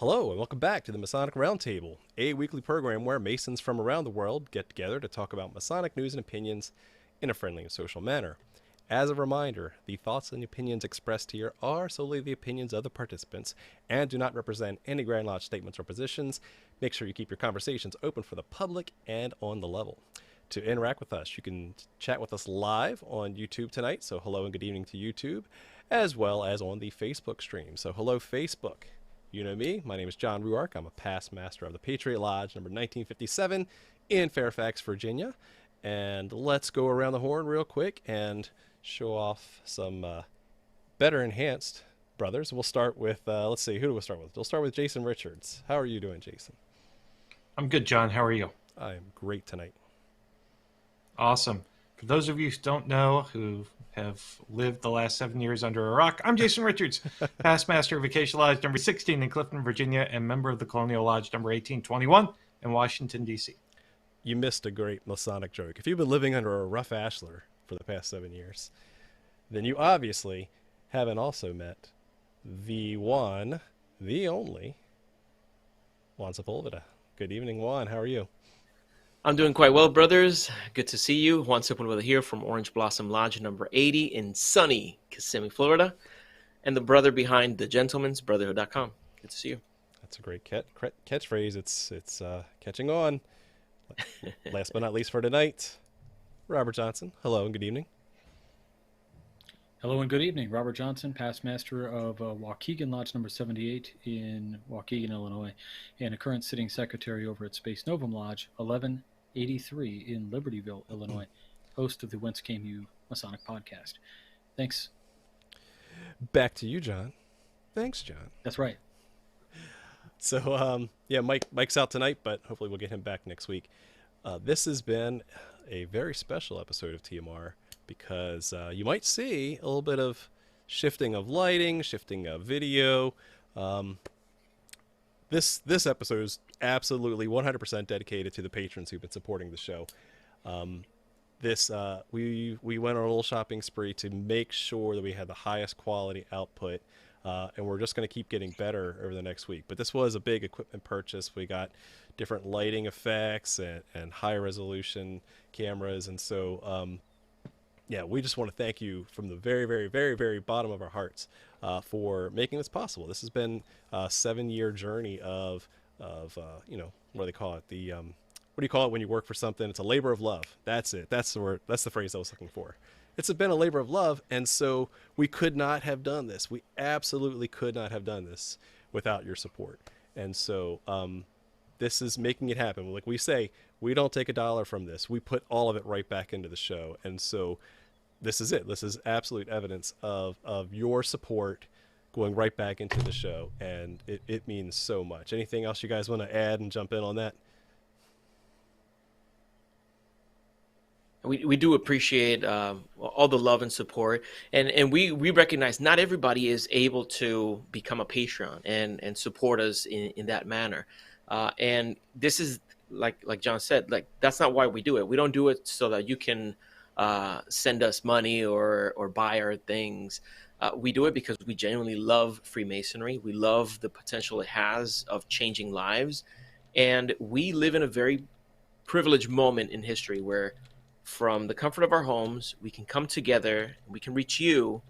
Hello, and welcome back to the Masonic Roundtable, a weekly program where Masons from around the world get together to talk about Masonic news and opinions in a friendly and social manner. As a reminder, the thoughts and opinions expressed here are solely the opinions of the participants and do not represent any Grand Lodge statements or positions. Make sure you keep your conversations open for the public and on the level. To interact with us, you can chat with us live on YouTube tonight, so hello and good evening to YouTube, as well as on the Facebook stream. So hello, Facebook. You know me. My name is John Ruark. I'm a past master of the Patriot Lodge, number 1957, in Fairfax, Virginia. And let's go around the horn real quick and show off some better enhanced brothers. We'll start with, let's see, who do we start with? We'll start with Jason Richards. How are you doing, Jason? I'm good, John. How are you? I am great tonight. Awesome. For those of you who don't know, who have lived the last 7 years under a rock, I'm Jason Richards, past master of Vacation Lodge number 16 in Clifton, Virginia, and member of the Colonial Lodge number 1821 in Washington, D.C. You missed a great Masonic joke. If you've been living under a rough ashlar for the past 7 years, then you obviously haven't also met the one, the only, Juan Sepulveda. Good evening, Juan. How are you? I'm doing quite well, brothers. Good to see you. Juan Sepulveda here from Orange Blossom Lodge number 80 in sunny Kissimmee, Florida. And the brother behind the Gentleman's Brotherhood.com. Good to see you. That's a great catchphrase. It's catching on. Last but not least for tonight, Robert Johnson. Hello and good evening. Hello and good evening. Robert Johnson, past master of Waukegan Lodge number 78 in Waukegan, Illinois, and a current sitting secretary over at Space Novum Lodge 1183 in Libertyville, Illinois, host of the Whence Came You Masonic podcast. Thanks. Back to you, John. Thanks, John. That's right. So, yeah, Mike's out tonight, but hopefully we'll get him back next week. This has been a very special episode of TMR because you might see a little bit of shifting of lighting, shifting of video. This episode is absolutely 100% dedicated to the patrons who've been supporting the show. We went on a little shopping spree to make sure that we had the highest quality output. And we're just going to keep getting better over the next week. But this was a big equipment purchase. We got different lighting effects and high resolution cameras. And so, yeah, we just want to thank you from the very, very, very, very bottom of our hearts for making this possible. This has been a 7-year journey of what do they call it? What do you call it when you work for something? It's a labor of love. That's it. That's the word. That's the phrase I was looking for. It's been a labor of love, and so we could not have done this. We absolutely could not have done this without your support. And so this is making it happen. Like we say, we don't take a dollar from this. We put all of it right back into the show. And so this is it. This is absolute evidence of your support going right back into the show, and it means so much. Anything else you guys want to add and jump in on that? We do appreciate all the love and support. And we recognize not everybody is able to become a Patreon and support us in that manner. And this is, like John said, like that's not why we do it. We don't do it so that you can send us money or buy our things. We do it because we genuinely love Freemasonry. We love the potential it has of changing lives. And we live in a very privileged moment in history where from the comfort of our homes, we can come together and we can reach you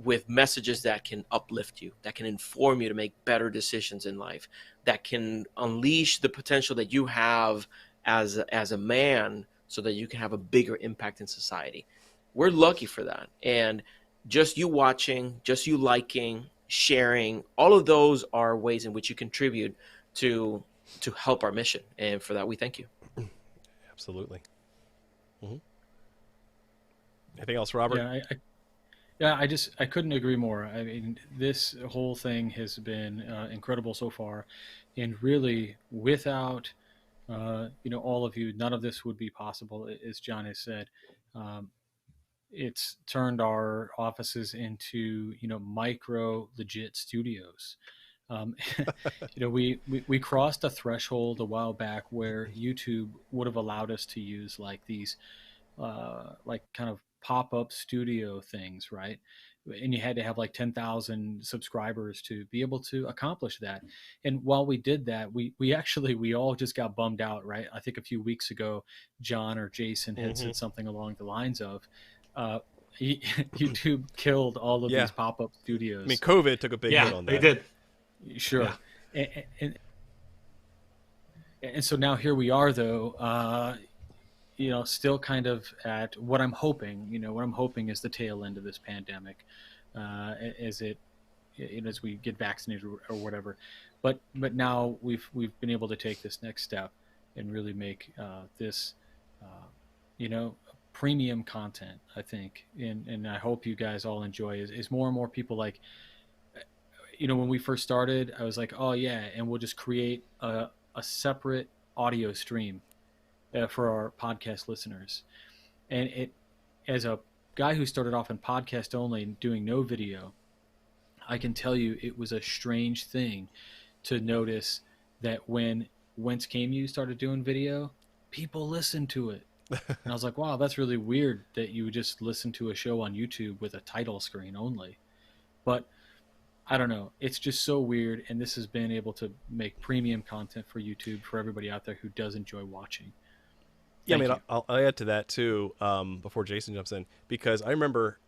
with messages that can uplift you, that can inform you to make better decisions in life, that can unleash the potential that you have as a man so that you can have a bigger impact in society. We're lucky for that. And just you watching, just you liking, sharing, all of those are ways in which you contribute to help our mission. And for that, we thank you. Absolutely. Mm-hmm. Anything else, Robert? I couldn't agree more. I mean, this whole thing has been incredible so far, and really, without all of you, none of this would be possible. As John has said, it's turned our offices into micro legit studios. We crossed a threshold a while back where YouTube would have allowed us to use like these like kind of pop-up studio things, right? and you had to have like 10,000 subscribers to be able to accomplish that. And while we did that, we all just got bummed out, right? I think a few weeks ago, John or Jason had Mm-hmm. said something along the lines of, uh, YouTube killed all of Yeah. these pop-up I mean, studios. COVID took a big hit Yeah, on they that. did. Sure. Yeah. And so now here we are, though, still kind of at what I'm hoping. What I'm hoping is the tail end of this pandemic, as as we get vaccinated or whatever. But now we've been able to take this next step and really make this, premium content. I think, and I hope you guys all enjoy. Is more and more people like, when we first started, I was like, oh yeah, and we'll just create a separate audio stream for our podcast listeners. And as a guy who started off in podcast only and doing no video, I can tell you it was a strange thing to notice that when Whence Came You started doing video, people listened to it. And I was like, wow, that's really weird that you just listen to a show on YouTube with a title screen only. But I don't know. It's just so weird. And this has been able to make premium content for YouTube for everybody out there who does enjoy watching. Yeah, Thank I mean, you. I'll add to that too, before Jason jumps in, because I remember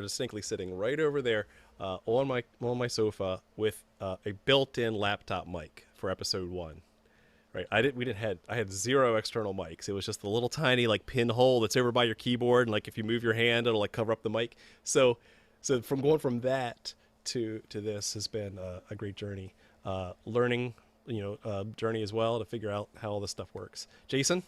distinctly sitting right over there on my sofa with a built-in laptop mic for episode 1. Right, I had 0 external mics. It was just the little tiny like pinhole that's over by your keyboard, and like if you move your hand, it'll like cover up the mic. So from going from that to this has been a great journey, learning journey as well to figure out how all this stuff works. Jason.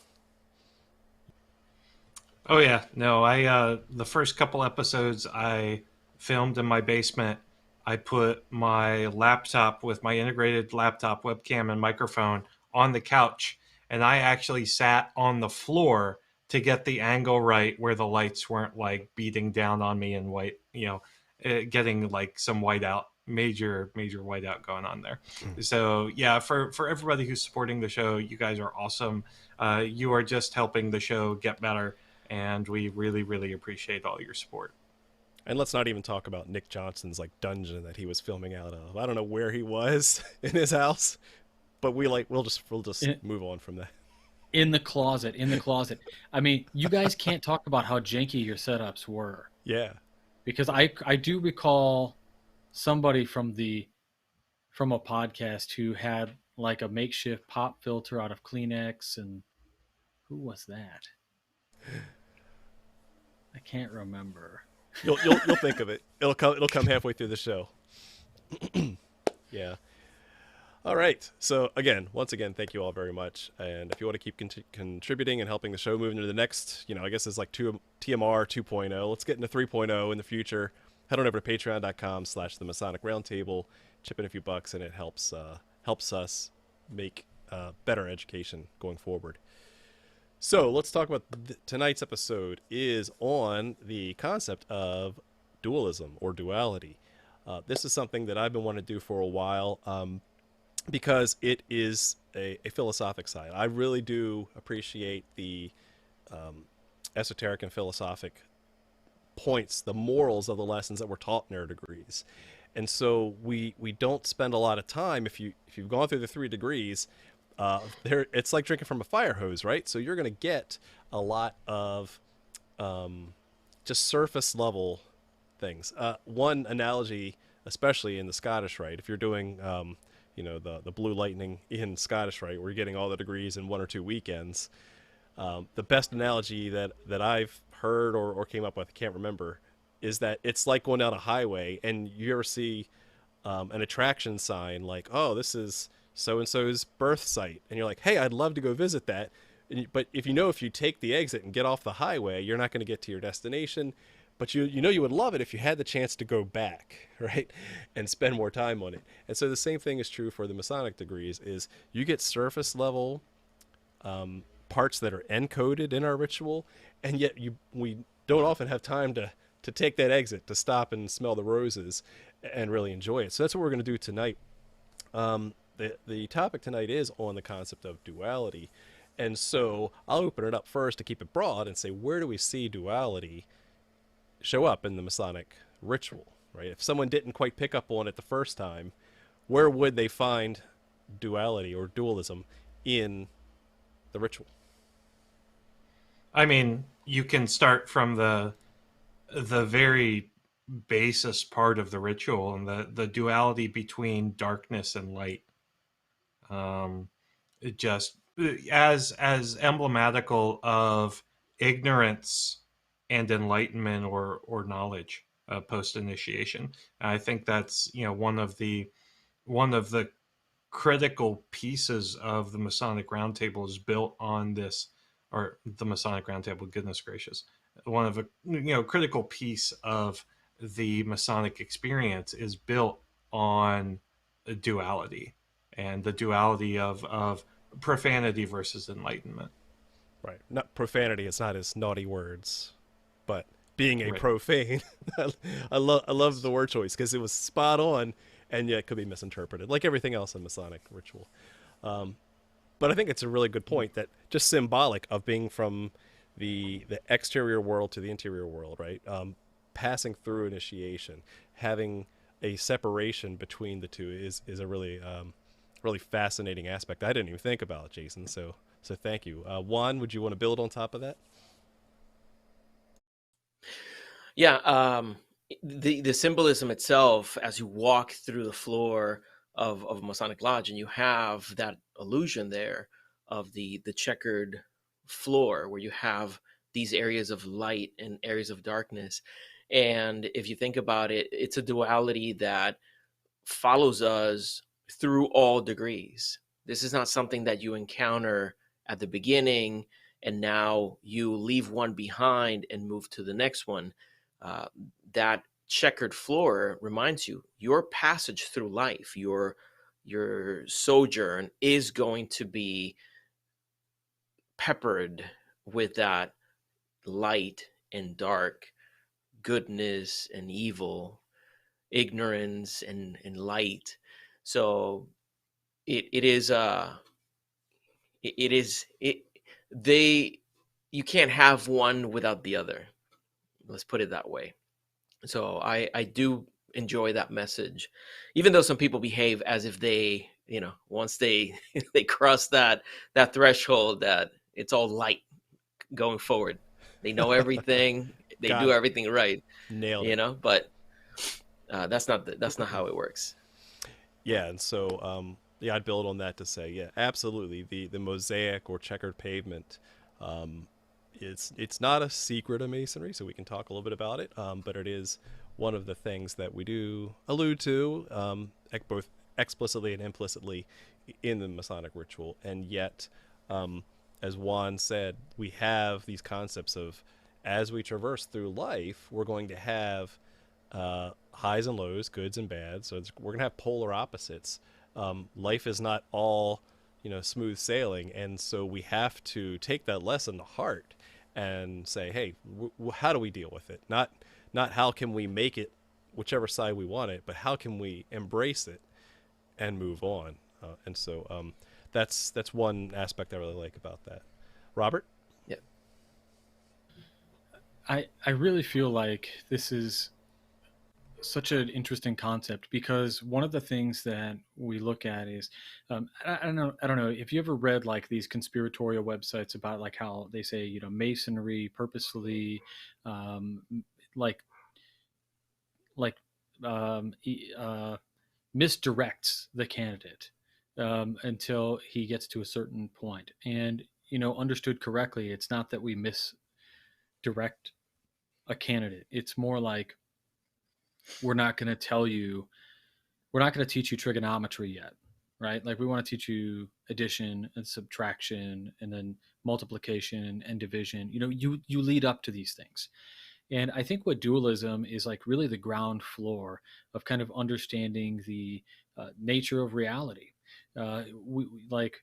Oh yeah, no, I the first couple episodes I filmed in my basement. I put my laptop with my integrated laptop webcam and microphone on the couch, and I actually sat on the floor to get the angle right where the lights weren't like beating down on me and white, getting like some whiteout, major whiteout going on there. So yeah, for everybody who's supporting the show, you guys are awesome. You are just helping the show get better, and we really appreciate all your support. And let's not even talk about Nick Johnson's like dungeon that he was filming out of. I don't know where he was in his house, but we'll just move on from that. In the closet. I mean, you guys can't talk about how janky your setups were, Yeah. because I do recall somebody from a podcast who had like a makeshift pop filter out of Kleenex, and who was that? I can't remember. You'll think of it. It'll come halfway through the show. Yeah. All right. So once again, thank you all very much. And if you want to keep contributing and helping the show move into the next, I guess it's like TMR 2.0. Let's get into 3.0 in the future. Head on over to patreon.com/the Masonic Roundtable. Chip in a few bucks, and it helps us make better education going forward. So let's talk about tonight's episode is on the concept of dualism or duality. This is something that I've been wanting to do for a while because it is a philosophic side. I really do appreciate the esoteric and philosophic points, the morals of the lessons that were taught in our degrees. And so we don't spend a lot of time, if you've gone through the 3 degrees, it's like drinking from a fire hose, right? So you're going to get a lot of just surface level things. One analogy, especially in the Scottish Rite, if you're doing the Blue Lightning in Scottish Rite, we're getting all the degrees in 1 or 2 weekends. The best analogy that I've heard or came up with, I can't remember, is that it's like going down a highway and you ever see an attraction sign like, oh, this is so-and-so's birth site, and you're like, hey, I'd love to go visit that, but if you take the exit and get off the highway, you're not going to get to your destination, but you would love it if you had the chance to go back, right, and spend more time on it. And so the same thing is true for the Masonic degrees, is you get surface level parts that are encoded in our ritual, and yet we don't often have time to take that exit, to stop and smell the roses and really enjoy it. So that's what we're going to do tonight. The topic tonight is on the concept of duality. And so I'll open it up first to keep it broad and say, where do we see duality show up in the Masonic ritual, right? If someone didn't quite pick up on it the first time, where would they find duality or dualism in the ritual? I mean, you can start from the very basis part of the ritual and the duality between darkness and light. It just as emblematical of ignorance and enlightenment or knowledge post initiation. I think that's one of the critical pieces of the Masonic Roundtable is built on this, or the Masonic Roundtable. Goodness gracious, one of the critical piece of the Masonic experience is built on duality and the duality of profanity versus enlightenment. Right. Not profanity. It's not as naughty words, but being a Right. profane. I love the word choice because it was spot on, and yet it could be misinterpreted, like everything else in Masonic ritual. But I think it's a really good point that just symbolic of being from the exterior world to the interior world, right? Passing through initiation, having a separation between the two is a really fascinating aspect. I didn't even think about, Jason. So thank you. Juan, would you want to build on top of that? Yeah, the symbolism itself, as you walk through the floor of Masonic Lodge, and you have that illusion there of the checkered floor, where you have these areas of light and areas of darkness. And if you think about it, it's a duality that follows us through all degrees. This is not something that you encounter at the beginning and now you leave one behind and move to the next one. Uh, that checkered floor reminds you your passage through life, your sojourn is going to be peppered with that light and dark, goodness and evil, ignorance and light. So it is it is it they you can't have one without the other. Let's put it that way. So I do enjoy that message, even though some people behave as if they, once they they cross that threshold, that it's all light going forward. They know everything. They Got do it. everything right, Nailed it. but that's not how it works. Yeah, and so yeah, I'd build on that to say, yeah, absolutely. The mosaic or checkered pavement, um, it's not a secret of masonry, so we can talk a little bit about it. But it is one of the things that we do allude to, both explicitly and implicitly in the Masonic ritual. And yet, as Juan said, we have these concepts of as we traverse through life, we're going to have highs and lows, goods and bads. So we're gonna have polar opposites. Life is not all smooth sailing, and so we have to take that lesson to heart and say, hey, how do we deal with it? Not how can we make it whichever side we want it, but how can we embrace it and move on. And so that's one aspect I really like about that. Robert? Yeah. I really feel like this is such an interesting concept because one of the things that we look at is I don't know if you ever read like these conspiratorial websites about like how they say masonry purposefully um, like like misdirects the candidate until he gets to a certain point. And understood correctly, it's not that we misdirect a candidate. It's more like we're not going to tell you we're not going to teach you trigonometry yet, right? Like we want to teach you addition and subtraction and then multiplication and division. You lead up to these things. And I think what dualism is like really the ground floor of kind of understanding the nature of reality. Like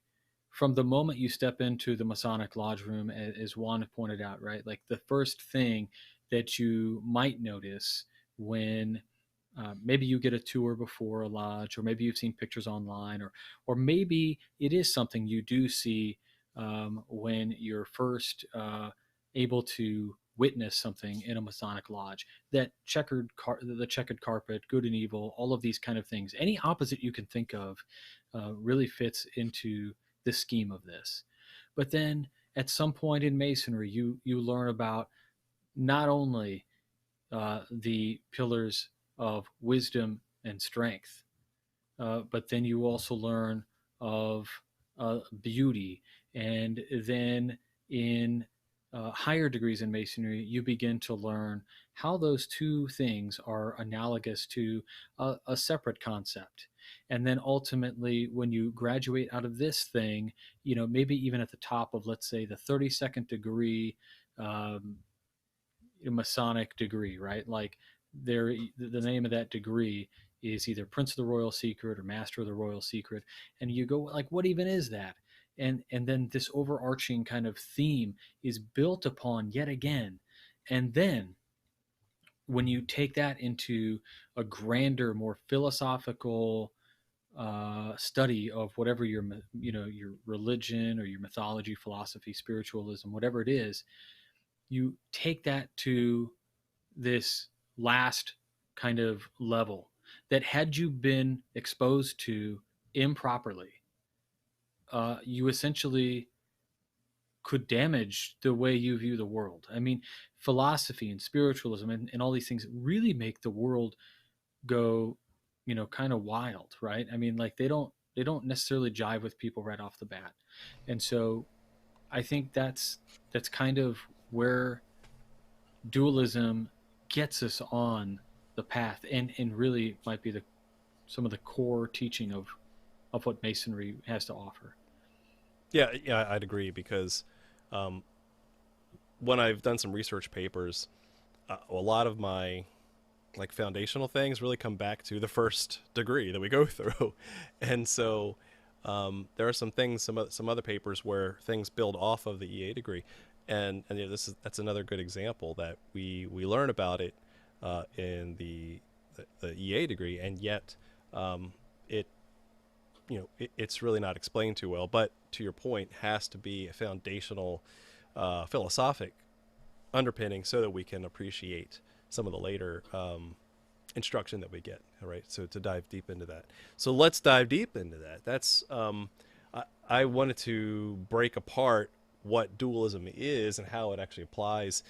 from the moment you step into the Masonic Lodge room, as Juan pointed out, right? Like the first thing that you might notice when maybe you get a tour before a lodge, or maybe you've seen pictures online, or maybe it is something you do see when you're first able to witness something in a Masonic lodge, that the checkered carpet, good and evil, all of these kind of things, any opposite you can think of, really fits into the scheme of this. But then at some point in Masonry, you learn about not only the pillars of wisdom and strength, but then you also learn of beauty. And then in higher degrees in Masonry, you begin to learn how those two things are analogous to a separate concept. And then ultimately, when you graduate out of this thing, maybe even at the top of, let's say, the 32nd degree um, Masonic degree, right? Like the name of that degree is either Prince of the Royal Secret or Master of the Royal Secret, and you go like, what even is that? And then this overarching kind of theme is built upon yet again, and then when you take that into a grander, more philosophical study of whatever your your religion or your mythology, philosophy, spiritualism, whatever it is, you take that to this last kind of level that, had you been exposed to improperly, you essentially could damage the way you view the world. I mean, philosophy and spiritualism and all these things really make the world go, kind of wild, right? I mean, like they don't necessarily jive with people right off the bat. And so I think that's kind of where dualism gets us on the path, and really might be some of the core teaching of what Masonry has to offer. Yeah, I'd agree because when I've done some research papers, a lot of my like foundational things really come back to the first degree that we go through, and so there are some things, some other papers where things build off of the EA degree, and that's another good example that we learn about it in the EA degree, and yet it it's really not explained too well. But to your point, has to be a foundational philosophic underpinning so that we can appreciate some of the later instruction that we get. All right, so to dive deep into that. So let's dive deep into that. That's I wanted to break apart what dualism is and how it actually applies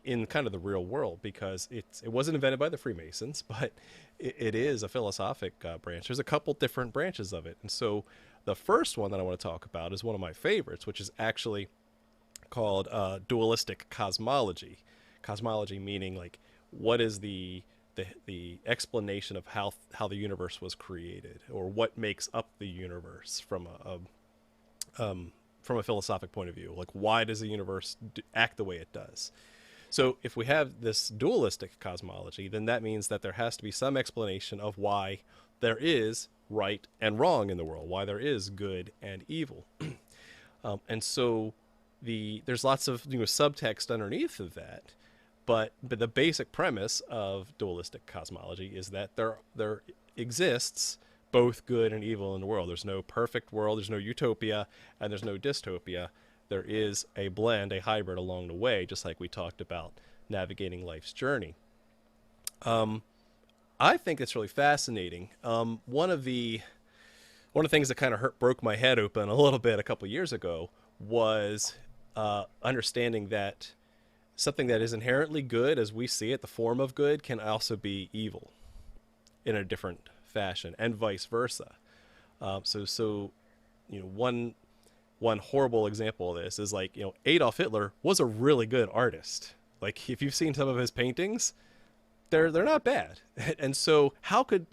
in kind of the real world, because it wasn't invented by the Freemasons, but it is a philosophic branch. There's a couple different branches of it, and so the first one that I want to talk about is one of my favorites, which is actually called Dualistic cosmology. Cosmology meaning like what is the explanation of how the universe was created, or what makes up the universe from a philosophic point of view. Like, why does the universe act the way it does? So if we have this dualistic cosmology, then that means that there has to be some explanation of why there is right and wrong in the world, why there is good and evil. And so there's lots of subtext underneath of that, but the basic premise of dualistic cosmology is that there exists both good and evil in the world. There's no perfect world, there's no utopia, and there's no dystopia. There is a blend, a hybrid along the way, just like we talked about navigating life's journey. I think it's really fascinating. One of the things that kind of broke my head open a little bit a couple years ago was understanding that something that is inherently good, as we see it, the form of good, can also be evil in a different fashion, and vice versa. So one horrible example of this is, like, Adolf Hitler was a really good artist. Like, if you've seen some of his paintings, they're not bad. And so how could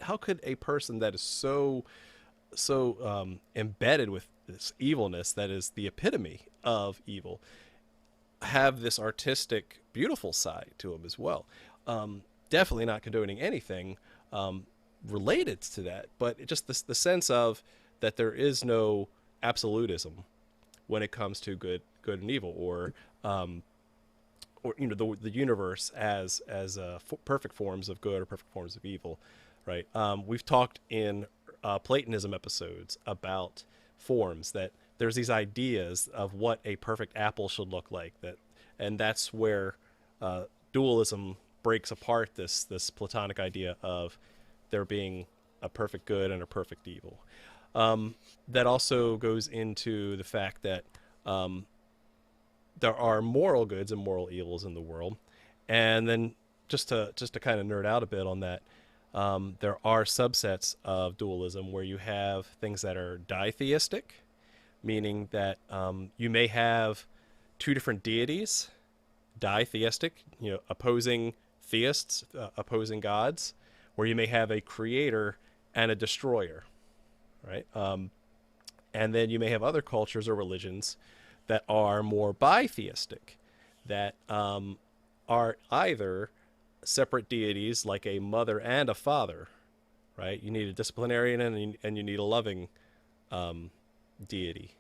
a person that is so embedded with this evilness, that is the epitome of evil, have this artistic, beautiful side to him as well? Definitely not condoning anything related to that, but just the sense of that there is no absolutism when it comes to good and evil, or the universe as perfect forms of good or perfect forms of evil, right? We've talked in Platonism episodes about forms, that there's these ideas of what a perfect apple should look like, that And that's where dualism breaks apart this Platonic idea of there being a perfect good and a perfect evil. That also goes into the fact that there are moral goods and moral evils in the world. And then just to kind of nerd out a bit on that, there are subsets of dualism where you have things that are ditheistic, meaning that you may have two different deities, ditheistic, opposing theists, opposing gods, where you may have a creator and a destroyer, right? And then you may have other cultures or religions that are more bitheistic, that are either separate deities like a mother and a father, right? You need a disciplinarian and you need a loving deity.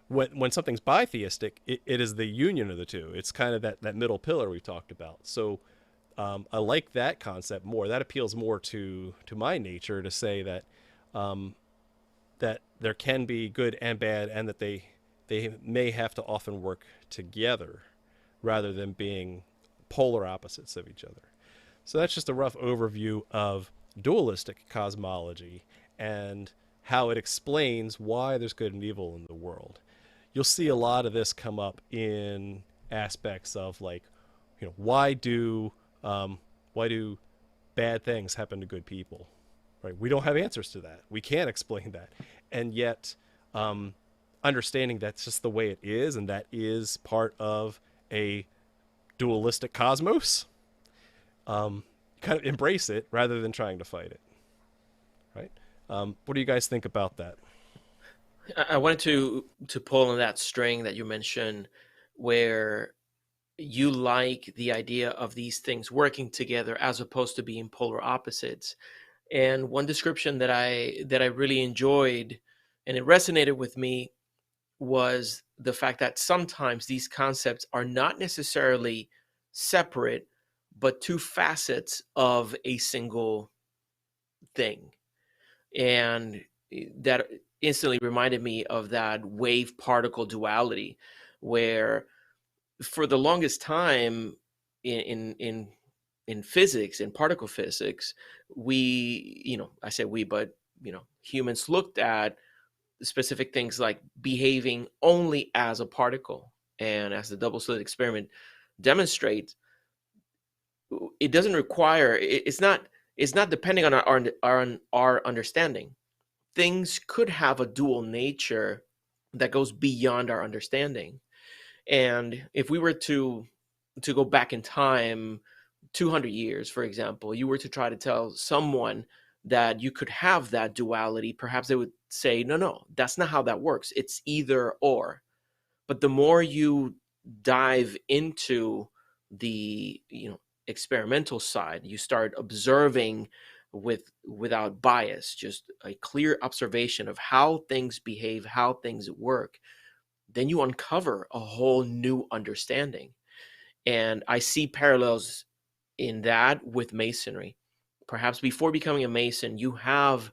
When something's bitheistic, it is the union of the two. It's kind of that middle pillar we talked about. So I like that concept more. That appeals more to my nature, to say that that there can be good and bad, and that they may have to often work together rather than being polar opposites of each other. So that's just a rough overview of dualistic cosmology and how it explains why there's good and evil in the world. You'll see a lot of this come up in aspects of, like, why do bad things happen to good people, right? We don't have answers to that. We can't explain that. And yet understanding that's just the way it is, and that is part of a dualistic cosmos, kind of embrace it rather than trying to fight it, right? What do you guys think about that? I wanted to pull on that string that you mentioned, where you like the idea of these things working together as opposed to being polar opposites. And one description that I really enjoyed, and it resonated with me, was the fact that sometimes these concepts are not necessarily separate, but two facets of a single thing. And that instantly reminded me of that wave particle duality, where for the longest time in physics, in particle physics, we, I say we, but humans looked at specific things like behaving only as a particle. And as the double slit experiment demonstrates, it doesn't require, it's not depending on our understanding. Things could have a dual nature that goes beyond our understanding. And if we were to go back in time 200 years, for example, you were to try to tell someone that you could have that duality, perhaps they would say, no, that's not how that works. It's either or. But the more you dive into the experimental side, you start observing without bias, just a clear observation of how things behave, how things work, then you uncover a whole new understanding. And I see parallels in that with Masonry. Perhaps before becoming a Mason, you have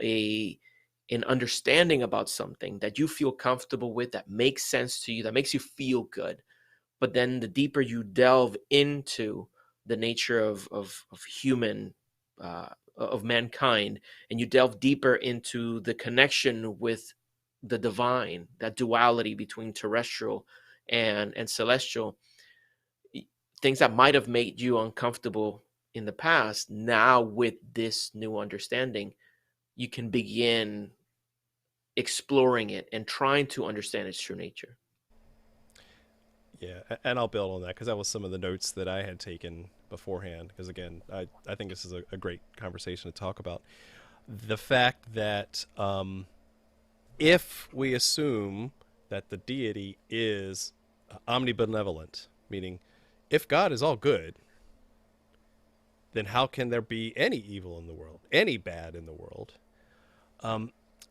an understanding about something that you feel comfortable with, that makes sense to you, that makes you feel good. But then the deeper you delve into the nature of human, of mankind, and you delve deeper into the connection with the divine, that duality between terrestrial and celestial, things that might have made you uncomfortable in the past, now with this new understanding, you can begin exploring it and trying to understand its true nature. Yeah, and I'll build on that, because that was some of the notes that I had taken beforehand. Because again, I think this is a great conversation to talk about. The fact that if we assume that the deity is omnibenevolent, meaning if God is all good, then how can there be any evil in the world, any bad in the world?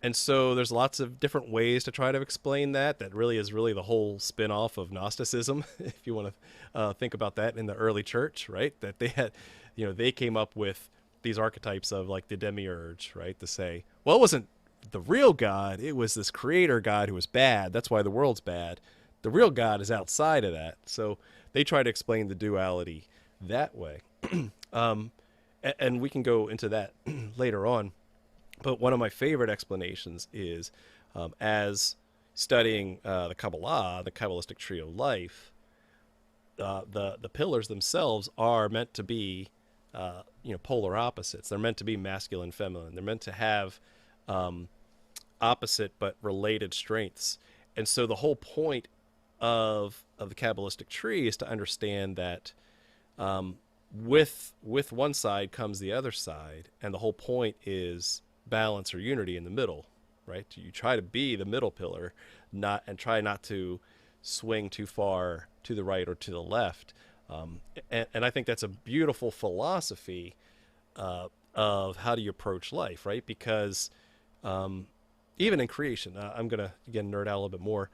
And so there's lots of different ways to try to explain that. That really is the whole spin-off of Gnosticism, if you want to think about that in the early church, right? That they had, they came up with these archetypes of, like, the demiurge, right? To say, well, it wasn't the real God, it was this creator God who was bad. That's why the world's bad. The real God is outside of that. So they try to explain the duality that way. And we can go into that later on. But one of my favorite explanations is as studying the Kabbalah, the Kabbalistic tree of life, the pillars themselves are meant to be polar opposites. They're meant to be masculine, feminine. They're meant to have opposite but related strengths. And so the whole point of the Kabbalistic tree is to understand that with one side comes the other side, and the whole point is balance or unity in the middle, right? You try to be the middle pillar, try not to swing too far to the right or to the left. And I think that's a beautiful philosophy of how do you approach life, right? Because even in creation, I'm gonna again nerd out a little bit more.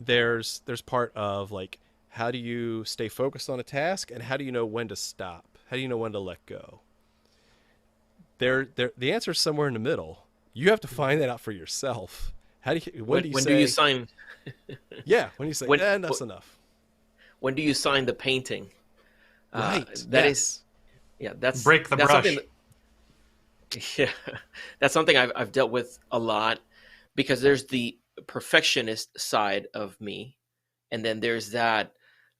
There's part of like, how do you stay focused on a task, and how do you know when to stop? How do you know when to let go? The answer is somewhere in the middle. You have to find that out for yourself. How do you when do you when say, do you sign yeah, when you say enough's enough? when do you sign the painting? Right. That yes. is, yeah, that's Break the brush. something yeah, that's something I've dealt with a lot, because there's the perfectionist side of me, and then there's that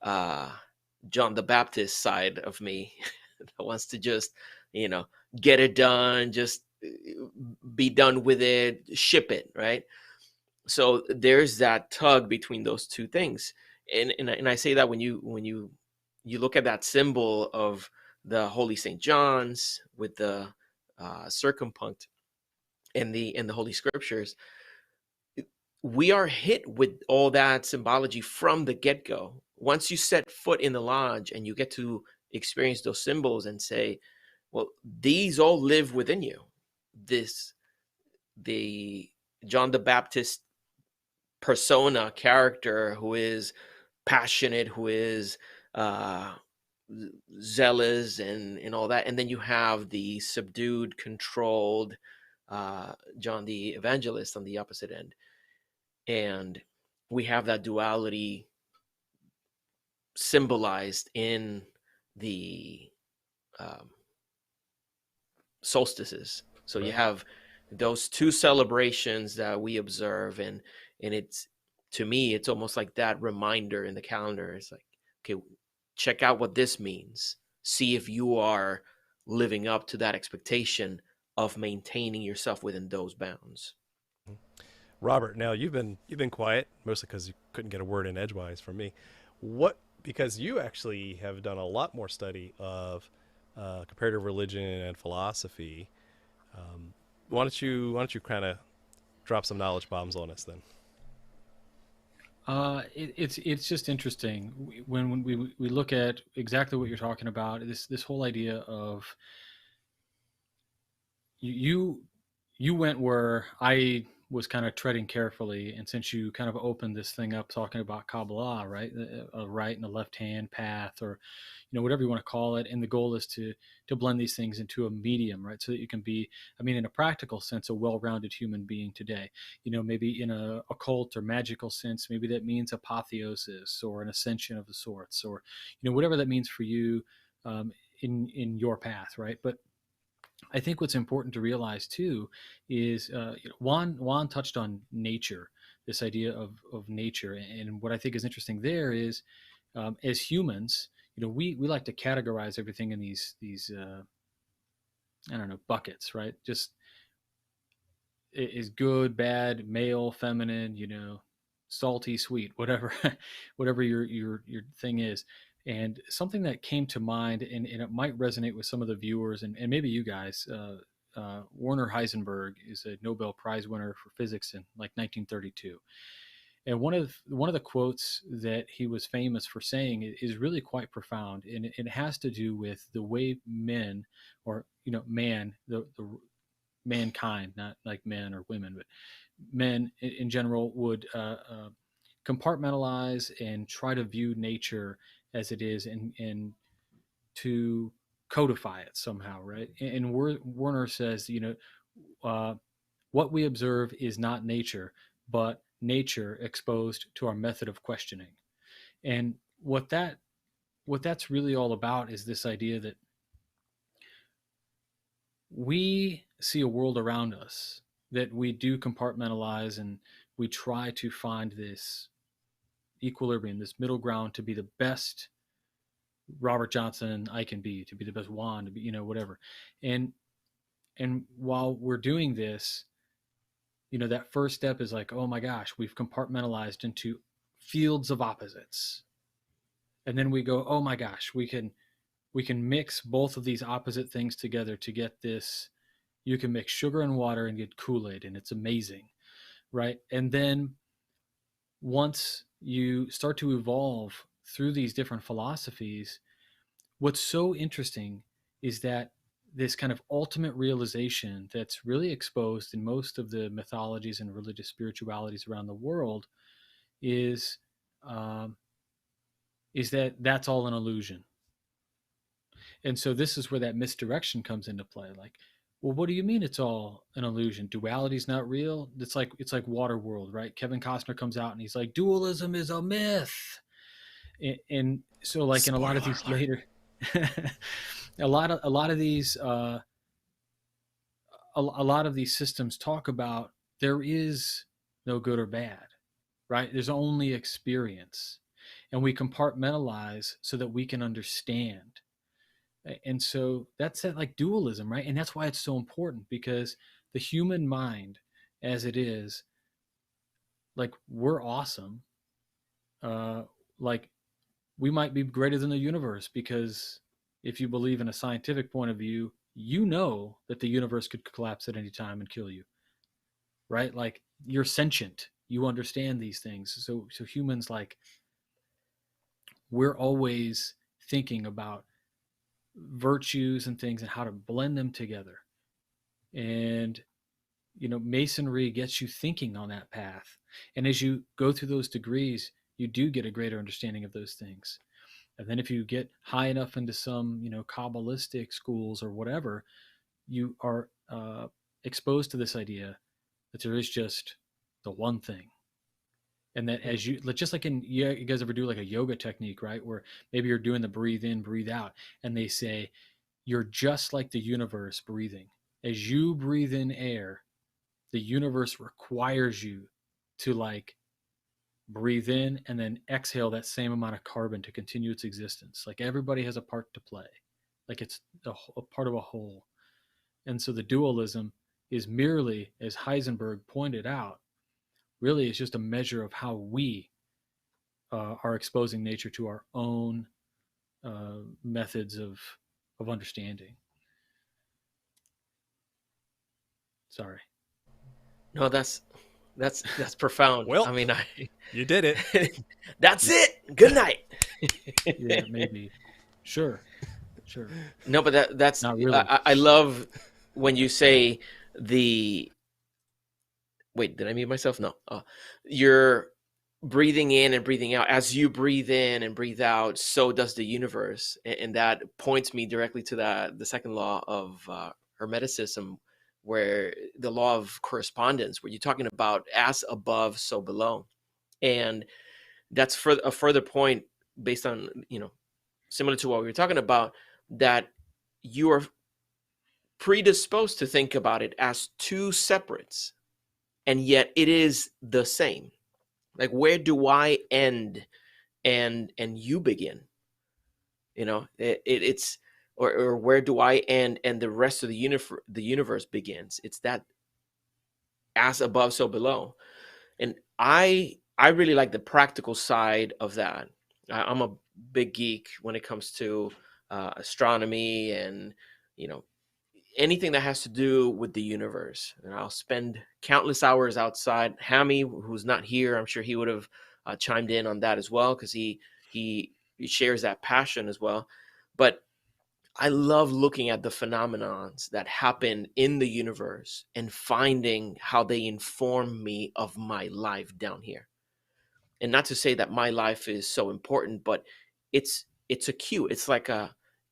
John the Baptist side of me that wants to just, get it done, just be done with it, ship it, right? So there's that tug between those two things, and I say that when you look at that symbol of the Holy Saint John's with the circumpunct in the Holy Scriptures, we are hit with all that symbology from the get-go. Once you set foot in the lodge and you get to experience those symbols and say, well, these all live within you. The John the Baptist persona character, who is passionate, who is zealous and all that. And then you have the subdued, controlled John the Evangelist on the opposite end. And we have that duality symbolized in the solstices. So you have those two celebrations that we observe, and it's, to me, it's almost like that reminder in the calendar. It's like, okay, check out what this means. See if you are living up to that expectation of maintaining yourself within those bounds. Robert, now you've been quiet, mostly because you couldn't get a word in edgewise from me. Because you actually have done a lot more study of comparative religion and philosophy. Why don't you kind of drop some knowledge bombs on us then? It's just interesting when we look at exactly what you're talking about. This whole idea of you went where I was kind of treading carefully, and since you kind of opened this thing up talking about Kabbalah, right, a right and a left hand path, or whatever you want to call it, and the goal is to blend these things into a medium, right, so that you can be, I mean, in a practical sense, a well-rounded human being today. Maybe in a occult or magical sense, maybe that means apotheosis or an ascension of the sorts, or whatever that means for you in your path, right? But I think what's important to realize too is Juan touched on nature, this idea of nature, and what I think is interesting there is as humans, we like to categorize everything in these I don't know, buckets, right? Just is good, bad, male, feminine, salty, sweet, whatever, whatever your thing is. And something that came to mind, and it might resonate with some of the viewers, and maybe you guys. Werner Heisenberg is a Nobel Prize winner for physics in like 1932, and one of the quotes that he was famous for saying is really quite profound, and it has to do with the way men, or man, the mankind, not like men or women, but men in general, would compartmentalize and try to view nature as it is, and to codify it somehow, right? And Werner says, what we observe is not nature, but nature exposed to our method of questioning. And what that's really all about is this idea that we see a world around us that we do compartmentalize, and we try to find this equilibrium, this middle ground, to be the best Robert Johnson I can be, to be the best Juan, to be, whatever. And while we're doing this, that first step is like, oh my gosh, we've compartmentalized into fields of opposites. And then we go, oh my gosh, we can mix both of these opposite things together to get this. You can mix sugar and water and get Kool-Aid, and it's amazing, right? And then once you start to evolve through these different philosophies, what's so interesting is that this kind of ultimate realization that's really exposed in most of the mythologies and religious spiritualities around the world is that that's all an illusion. And so this is where that misdirection comes into play. Like, well, what do you mean it's all an illusion? Duality's not real? It's like Waterworld, right? Kevin Costner comes out and he's like, dualism is a myth. And so, like, in a lot of these later, a lot of these a lot of these systems talk about there is no good or bad, right? There's only experience, and we compartmentalize so that we can understand. And so that's that, like, dualism, right? And that's why it's so important, because the human mind as it is, like, we're awesome. Like, we might be greater than the universe, because if you believe in a scientific point of view, that the universe could collapse at any time and kill you, right? Like, you're sentient, you understand these things. So humans, like, we're always thinking about virtues and things and how to blend them together. And Masonry gets you thinking on that path, and as you go through those degrees, you do get a greater understanding of those things. And then if you get high enough into some Kabbalistic schools or whatever, you are exposed to this idea that there is just the one thing. And that as you, just like you guys ever do like a yoga technique, right? Where maybe you're doing the breathe in, breathe out, and they say, you're just like the universe breathing. As you breathe in air, the universe requires you to, like, breathe in and then exhale that same amount of carbon to continue its existence. Like, everybody has a part to play. Like, it's a part of a whole. And so the dualism is merely, as Heisenberg pointed out, really it's just a measure of how we are exposing nature to our own methods of understanding. Sorry. No, that's profound. Well, I mean, you did it. That's it. Good night. Yeah, maybe. Sure. No, but that's not really. I love when you say the. Wait, did I mute myself? No. You're breathing in and breathing out. As you breathe in and breathe out, so does the universe, and that points me directly to the second law of Hermeticism, where the law of correspondence, where you're talking about as above, so below. And that's for a further point based on, similar to what we were talking about, that you are predisposed to think about it as two separates, and yet it is the same. Like, where do I end and you begin? It's or where do I end and the rest of the universe begins? It's that as above, so below. And I really like the practical side of that. I'm a big geek when it comes to astronomy and anything that has to do with the universe. And I'll spend countless hours outside. Hammy, who's not here, I'm sure he would have chimed in on that as well, because he shares that passion as well. But I love looking at the phenomenons that happen in the universe and finding how they inform me of my life down here. And not to say that my life is so important, but it's a cue. It's like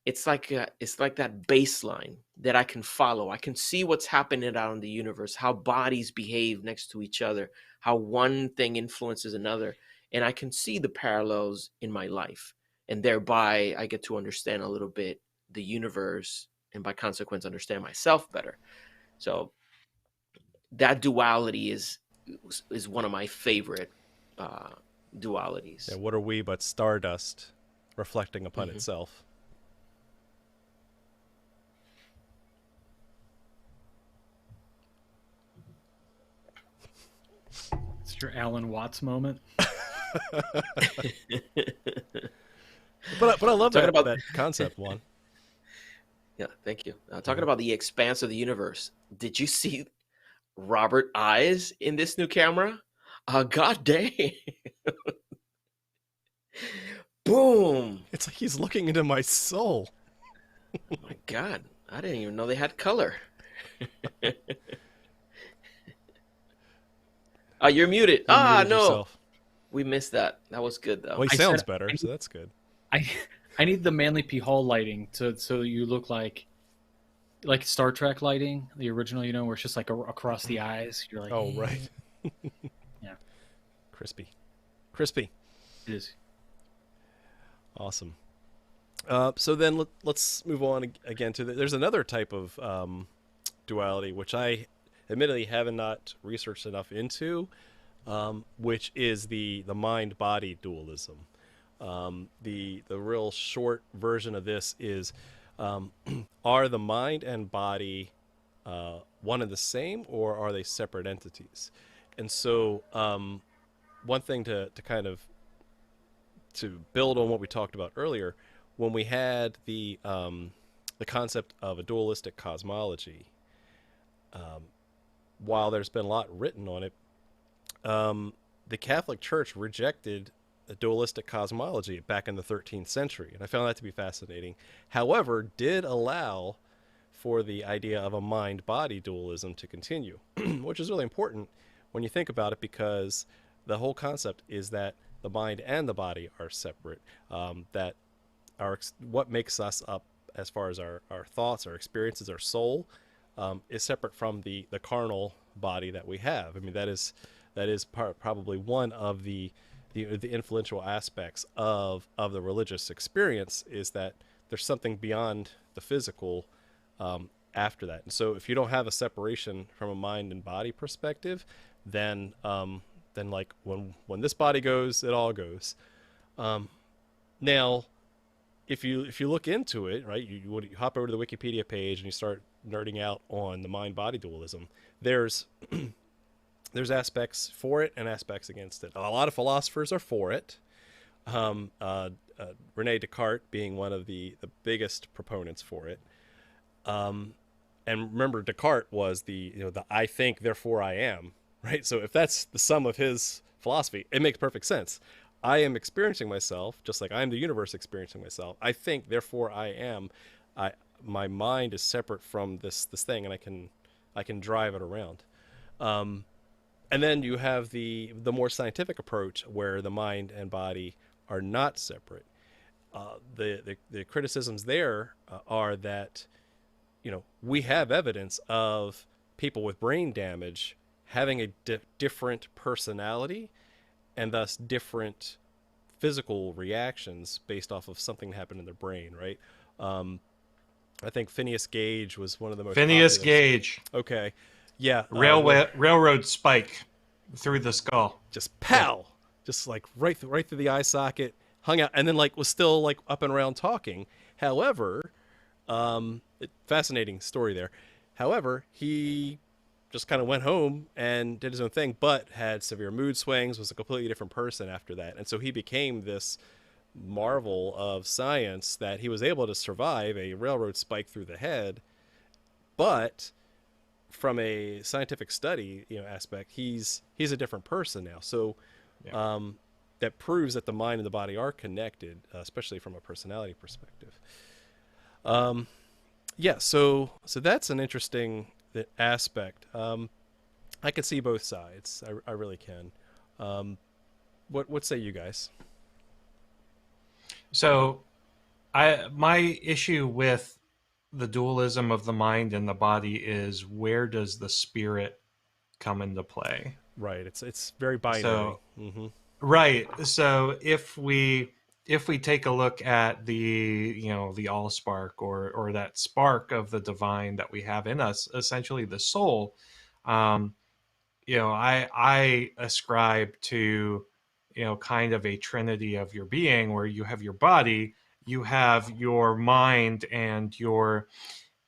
it's like that baseline that I can follow. I can see what's happening out in the universe, how bodies behave next to each other, how one thing influences another, and I can see the parallels in my life, and thereby I get to understand a little bit the universe, and by consequence understand myself better. So that duality is one of my favorite dualities. Yeah, what are we but stardust reflecting upon itself? It's your Alan Watts moment. But I love that concept, Juan. Yeah, thank you. Talking about the expanse of the universe. Did you see Robert Eyes in this new camera? God dang. Boom. It's like he's looking into my soul. Oh my God. I didn't even know they had color. You're muted. You muted No. yourself. We missed that. That was good, though. Well, he sounds better, so that's good. I need the Manly P. Hall lighting so you look like Star Trek lighting, the original, where it's just like across the eyes. You're like, oh, right. Yeah. Crispy. It is. Awesome. So then let's move on again to there's another type of duality, which I admittedly have not researched enough into, which is the mind-body dualism. The real short version of this is, are the mind and body one and the same, or are they separate entities? And so one thing to kind of to build on what we talked about earlier, when we had the concept of a dualistic cosmology, while there's been a lot written on it, the Catholic Church rejected a dualistic cosmology back in the 13th century, and I found that to be fascinating. However, did allow for the idea of a mind-body dualism to continue, which is really important when you think about it, because the whole concept is that the mind and the body are separate, that what makes us up as far as our thoughts, our experiences, our soul, is separate from the carnal body that we have. I mean, that is probably one of the influential aspects of the religious experience, is that there's something beyond the physical after that. And so if you don't have a separation from a mind and body perspective, then like when this body goes, it all goes. Now, if you look into it, right, you hop over to the Wikipedia page and you start nerding out on the mind-body dualism, there's aspects for it and aspects against it. A lot of philosophers are for it. Rene Descartes being one of the biggest proponents for it. And remember, Descartes was the I think, therefore I am, right? So if that's the sum of his philosophy, it makes perfect sense. I am experiencing myself just like I am the universe experiencing myself. I think, therefore I am. My mind is separate from this thing, and I can drive it around. And then you have the more scientific approach, where the mind and body are not separate. The criticisms there are that we have evidence of people with brain damage having a different personality, and thus different physical reactions based off of something that happened in their brain, right? I think Phineas Gage was one of the most Phineas popular. Gage. Okay. Yeah. Railroad spike through the skull. Just pow! Yeah. Just like right through the eye socket, hung out, and then was still up and around talking. However, fascinating story there. However, he just kind of went home and did his own thing, but had severe mood swings, was a completely different person after that. And so he became this marvel of science, that he was able to survive a railroad spike through the head, but from a scientific study aspect, he's a different person now. So that proves that the mind and the body are connected, especially from a personality perspective. So that's an interesting aspect. I can see both sides. I really can. What say you guys? So My issue with the dualism of the mind and the body is, where does the spirit come into play? Right. It's very binary. So right. So if we take a look at the, the all spark, or that spark of the divine that we have in us, essentially the soul, um, I ascribe to, kind of a trinity of your being, where you have your body, you have your mind, and your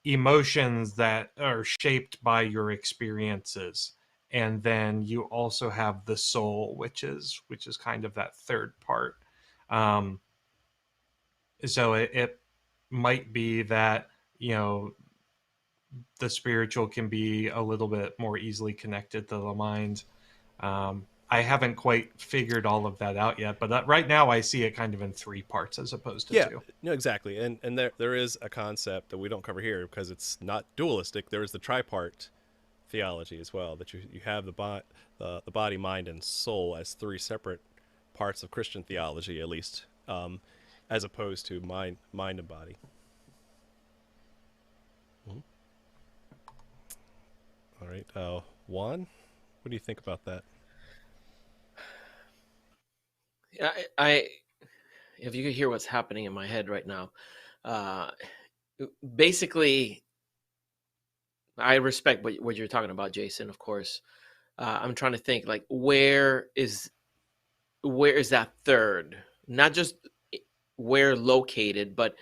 emotions that are shaped by your experiences, and then you also have the soul, which is kind of that third part. um so it might be that, the spiritual can be a little bit more easily connected to the mind. I haven't quite figured all of that out yet, but right now I see it kind of in three parts as opposed to Yeah, two. no, exactly. And there is a concept that we don't cover here because it's not dualistic. There is the tripart theology as well, that you have the body, mind, and soul as three separate parts of Christian theology, at least, as opposed to mind and body. Mhm. All right, Juan, what do you think about that? I if you could hear what's happening in my head right now, uh, basically, I respect what you're talking about, Jason. Of course, I'm trying to think, like, where is that third? Not just where located, but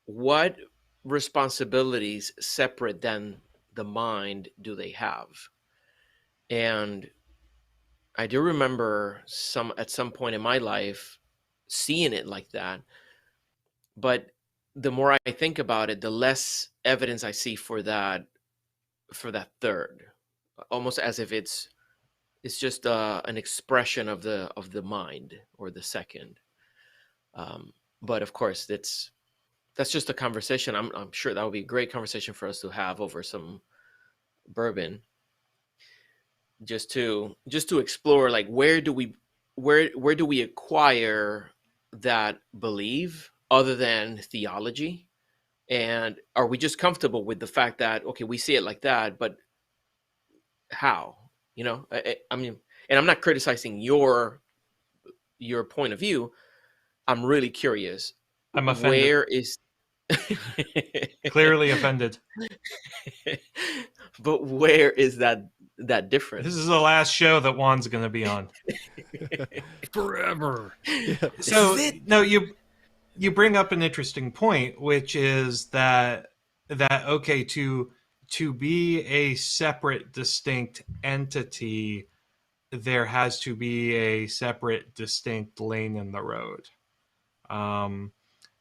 what responsibilities separate than the mind do they have? And I do remember at some point in my life seeing it like that, but the more I think about it, the less evidence I see for that third, almost as if it's just an expression of the mind, or the second. Um, but of course, that's just a conversation. I'm sure that would be a great conversation for us to have over some bourbon, just to explore, like, where do we acquire that belief other than theology, and are we just comfortable with the fact that, okay, we see it like that, but how? I mean, and I'm not criticizing your point of view. I'm really curious. I'm offended. Where is Clearly offended. but where is that This difference? is the last show that Juan's going to be on. Forever. Yeah. This So is it. no, you bring up an interesting point, which is that okay, to be a separate, distinct entity, there has to be a separate, distinct lane in the road. Um,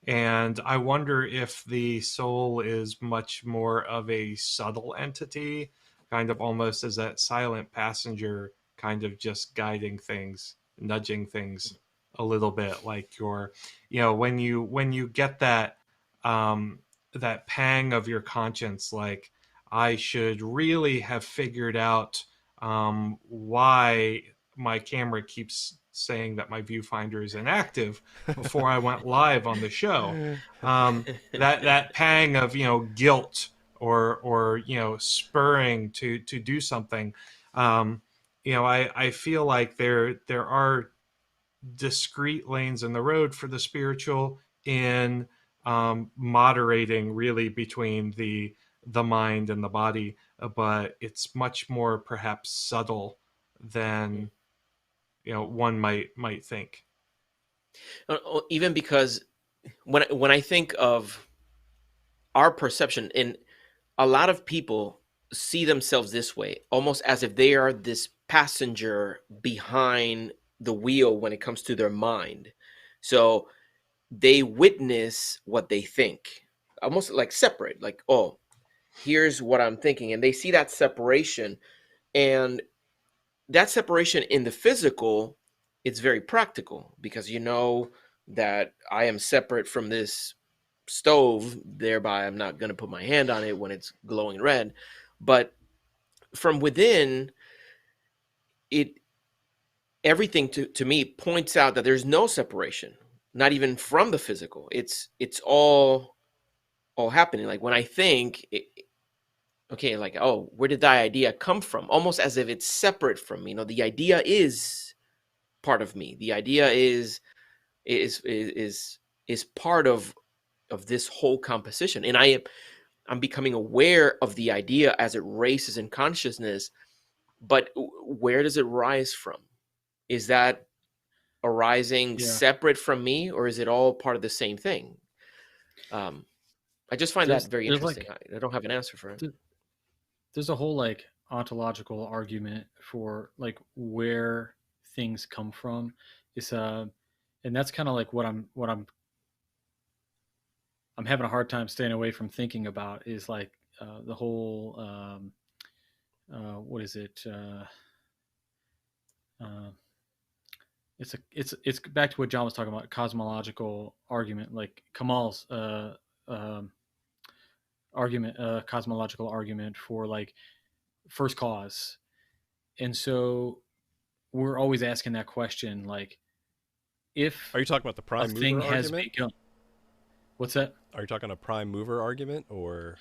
and I wonder if the soul is much more of a subtle entity, kind of almost as that silent passenger, kind of just guiding things, nudging things a little bit, like when you get um, that pang of your conscience, like, I should really have figured out why my camera keeps saying that my viewfinder is inactive before I went live on the show. That pang of, guilt, or spurring to do something. I feel like there are discrete lanes in the road for the spiritual, in moderating really between the mind and the body, but it's much more perhaps subtle than one might think. Even because when I think of our perception, and a lot of people see themselves this way, almost as if they are this passenger behind the wheel when it comes to their mind. So they witness what they think, almost like separate, like, oh, here's what I'm thinking. And they see that separation. And that separation in the physical, it's very practical, because you know that I am separate from this stove, thereby I'm not going to put my hand on it when it's glowing red. But from within, it everything to me points out that there's no separation. not even from the physical. It's all happening. Like when I think, okay, like, oh, where did that idea come from? Almost as if it's separate from me. The idea is part of me. The idea is part of this whole composition, and I'm becoming aware of the idea as it races in consciousness. But where does it rise from? Is that arising separate from me, or is it all part of the same thing? I just find that very interesting. Like, I don't have an answer for it. There's a whole like ontological argument for like where things come from. It's and that's kind of like what I'm having a hard time staying away from thinking about is like the whole what is it? It's back to what John was talking about, cosmological argument, like Kamal's argument, cosmological argument for like first cause. And so we're always asking that question, like, if are you talking about the prime mover argument? What's that? Are you talking a prime mover argument or?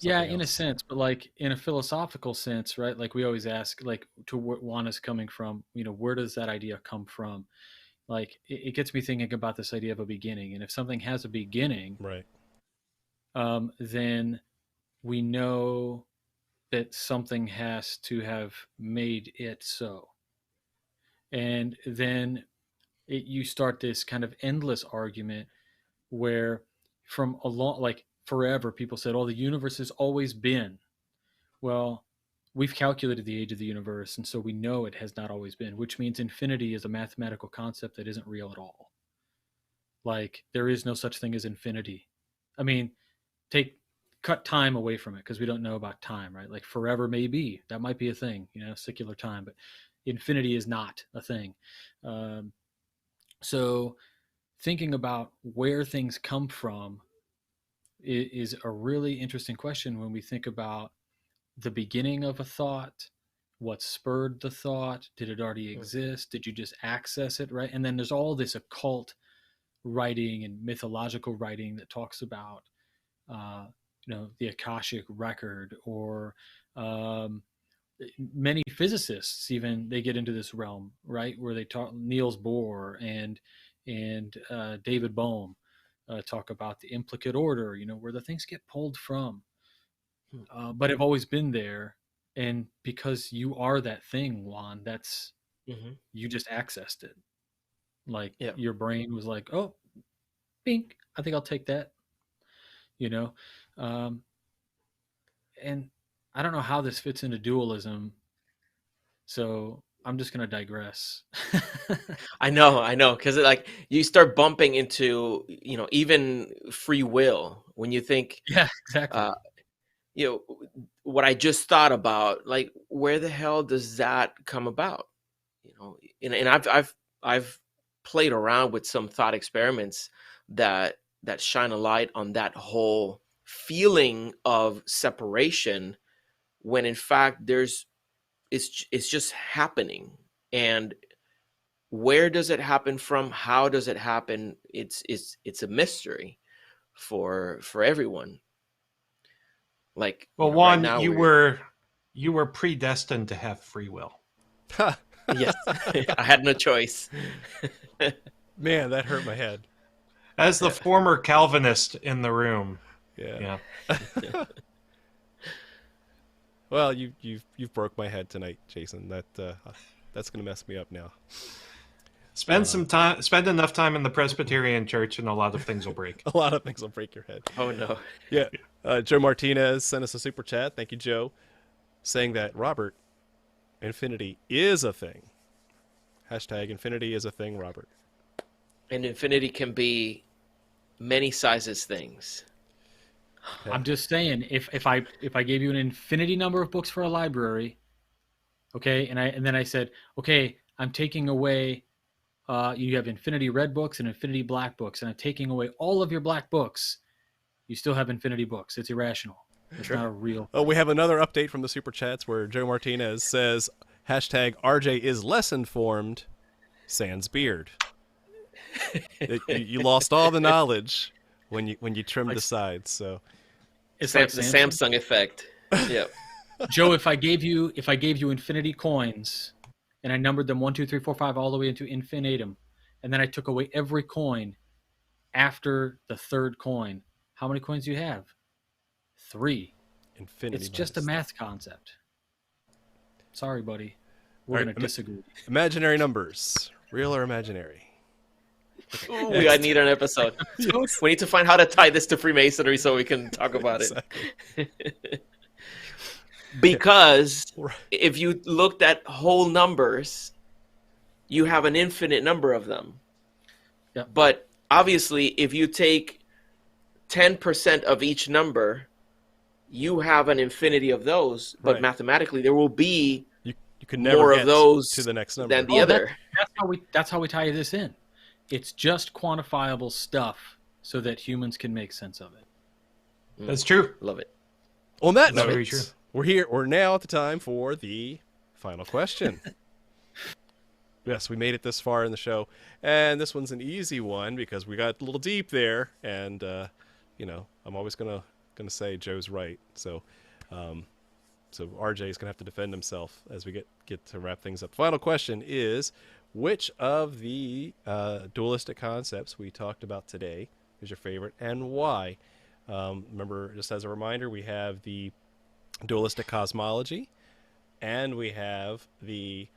Yeah, in a sense, but like in a philosophical sense, right? Like we always ask, like, to what one is coming from, where does that idea come from? Like it gets me thinking about this idea of a beginning. And if something has a beginning, right, then we know that something has to have made it so. And then you start this kind of endless argument where from a long, like forever, people said, oh, the universe has always been. Well, we've calculated the age of the universe, and so we know it has not always been, which means infinity is a mathematical concept that isn't real at all. Like there is no such thing as infinity. I mean, cut time away from it because we don't know about time, right? Like forever may be, that might be a thing, secular time, but infinity is not a thing. So thinking about where things come from is a really interesting question when we think about the beginning of a thought, what spurred the thought, did it already exist, did you just access it, right? And then there's all this occult writing and mythological writing that talks about the Akashic record, or many physicists even, they get into this realm, right, where they talk, Niels Bohr and David Bohm talk about the implicate order, where the things get pulled from, but have always been there. And because you are that thing, Juan, that's you just accessed it. Like your brain was like, oh, bink, I think I'll take that. And I don't know how this fits into dualism, so I'm just going to digress. I know, because like you start bumping into, even free will when you think, yeah, exactly. What I just thought about, like, where the hell does that come about? And I've played around with some thought experiments that shine a light on that whole feeling of separation, when in fact it's just happening. And where does it happen from? How does it happen? It's a mystery for everyone. Like, well, Juan, right now you were predestined to have free will. Yes, I had no choice. Man, that hurt my head. As the former Calvinist in the room. Yeah. Well, you've broke my head tonight, Jason. That's gonna mess me up now. Spend enough time in the Presbyterian Church, and a lot of things will break. A lot of things will break your head. Oh no. Yeah. Joe Martinez sent us a super chat. Thank you, Joe, saying that Robert, infinity is a thing. Hashtag infinity is a thing, Robert. And infinity can be many sizes things. Okay. I'm just saying, if I gave you an infinity number of books for a library, okay, and then I said, okay, I'm taking away, you have infinity red books and infinity black books, and I'm taking away all of your black books, you still have infinity books. It's irrational. It's not a real thing. Oh, we have another update from the super chats where Joe Martinez says, hashtag RJ is less informed, sans beard. You lost all the knowledge when you trimmed the sides. So It's like The Samson. Samsung effect. Yeah. Joe, if I gave you infinity coins, and I numbered them 1, 2, 3, 4, 5 all the way into infinitum, and then I took away every coin after the third coin, how many coins do you have? 3. infinity. It's just a math concept. Sorry, buddy. We're All going right, to disagree. Imaginary numbers, real or imaginary? Ooh, we need an episode. Yes. We need to find how to tie this to Freemasonry so we can talk about Exactly. it. Because Right. if you looked at whole numbers, you have an infinite number of them. Yeah. But obviously, if you take 10% of each number, you have an infinity of those. But Right. mathematically, there will be You can never more get of those to the next number. than the other. That's how we tie this in. It's just quantifiable stuff so that humans can make sense of it. That's true. Love it. On that That's note, very true. we're now at the time for the final question. Yes, we made it this far in the show, and this one's an easy one because we got a little deep there, and I'm always gonna say Joe's right. So RJ is gonna have to defend himself as we get to wrap things up. Final question is, which of the dualistic concepts we talked about today is your favorite, and why? Remember, just as a reminder, we have the dualistic cosmology, and we have the